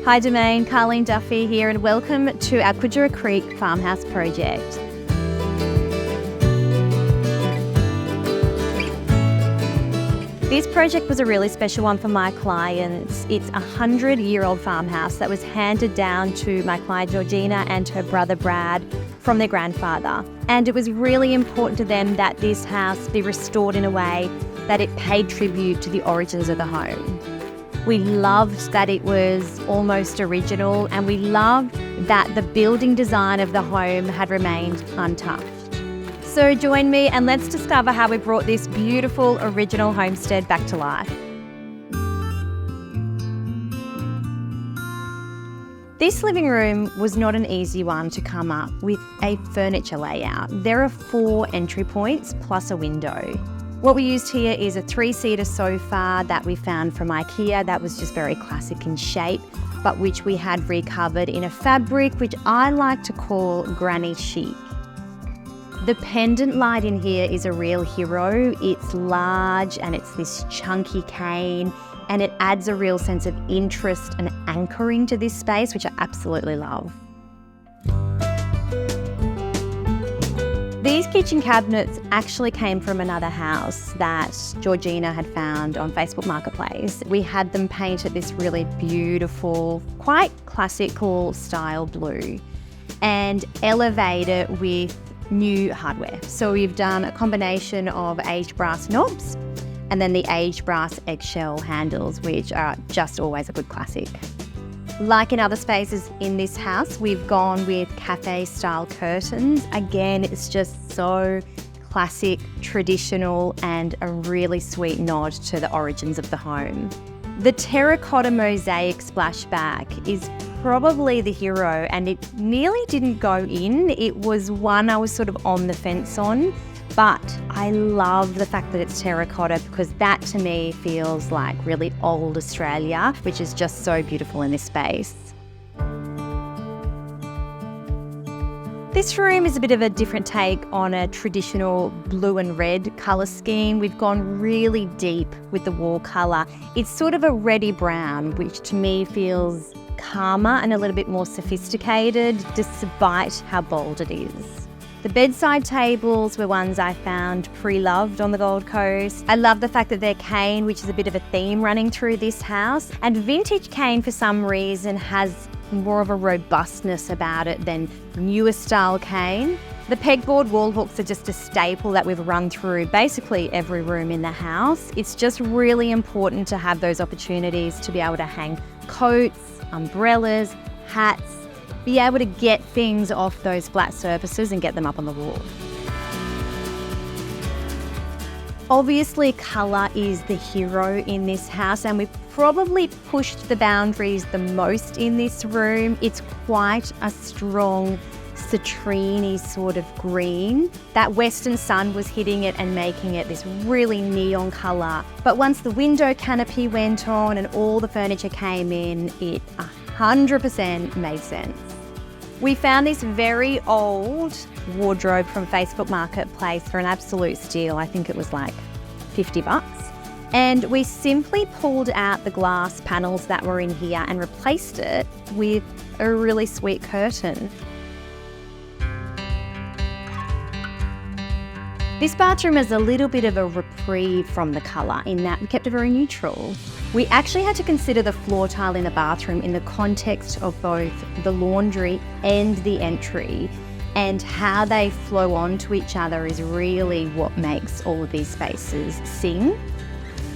Hi Domain, Carlene Duffy here and welcome to our Cudgera Creek farmhouse project. This project was a really special one for my clients. It's a 100-year-old farmhouse that was handed down to my client Georgina and her brother Brad from their grandfather. And it was really important to them that this house be restored in a way that it paid tribute to the origins of the home. We loved that it was almost original, and we loved that the building design of the home had remained untouched. So join me and let's discover how we brought this beautiful original homestead back to life. This living room was not an easy one to come up with a furniture layout. There are 4 entry points plus a window. What we used here is a 3-seater sofa that we found from IKEA that was just very classic in shape, but which we had recovered in a fabric which I like to call granny chic. The pendant light in here is a real hero. It's large and it's this chunky cane, and it adds a real sense of interest and anchoring to this space, which I absolutely love. These kitchen cabinets actually came from another house that Georgina had found on Facebook Marketplace. We had them painted this really beautiful, quite classical style blue and elevated with new hardware. So we've done a combination of aged brass knobs and then the aged brass eggshell handles, which are just always a good classic. Like in other spaces in this house, we've gone with cafe-style curtains. Again, it's just so classic, traditional, and a really sweet nod to the origins of the home. The terracotta mosaic splashback is probably the hero, and it nearly didn't go in. It was one I was sort of on the fence on, but I love the fact that it's terracotta because that to me feels like really old Australia, which is just so beautiful in this space. This room is a bit of a different take on a traditional blue and red colour scheme. We've gone really deep with the wall colour. It's sort of a reddy brown, which to me feels calmer and a little bit more sophisticated, despite how bold it is. The bedside tables were ones I found pre-loved on the Gold Coast. I love the fact that they're cane, which is a bit of a theme running through this house. And vintage cane, for some reason, has more of a robustness about it than newer style cane. The pegboard wall hooks are just a staple that we've run through basically every room in the house. It's just really important to have those opportunities to be able to hang coats, umbrellas, hats, be able to get things off those flat surfaces and get them up on the wall. Obviously, colour is the hero in this house, and we've probably pushed the boundaries the most in this room. It's quite a strong citrine-y sort of green. That western sun was hitting it and making it this really neon colour. But once the window canopy went on and all the furniture came in, it 100% made sense. We found this very old wardrobe from Facebook Marketplace for an absolute steal. I think it was like $50. And we simply pulled out the glass panels that were in here and replaced it with a really sweet curtain. This bathroom is a little bit of a reprieve from the colour in that we kept it very neutral. We actually had to consider the floor tile in the bathroom in the context of both the laundry and the entry, and how they flow onto each other is really what makes all of these spaces sing.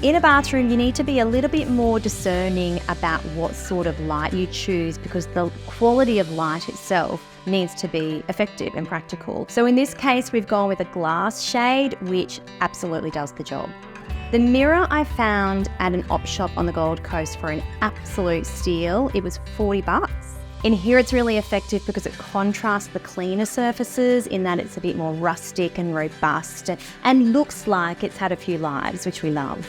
In a bathroom, you need to be a little bit more discerning about what sort of light you choose, because the quality of light itself needs to be effective and practical. So in this case, we've gone with a glass shade, which absolutely does the job. The mirror I found at an op shop on the Gold Coast for an absolute steal. It was $40. In here, it's really effective because it contrasts the cleaner surfaces in that it's a bit more rustic and robust and looks like it's had a few lives, which we love.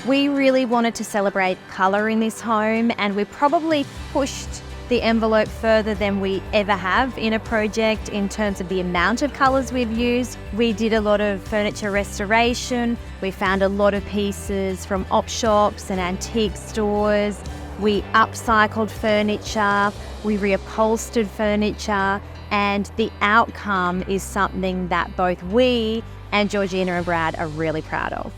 We really wanted to celebrate colour in this home, and we probably pushed the envelope further than we ever have in a project in terms of the amount of colours we've used. We did a lot of furniture restoration. We found a lot of pieces from op shops and antique stores. We upcycled furniture, we reupholstered furniture, and the outcome is something that both we and Georgina and Brad are really proud of.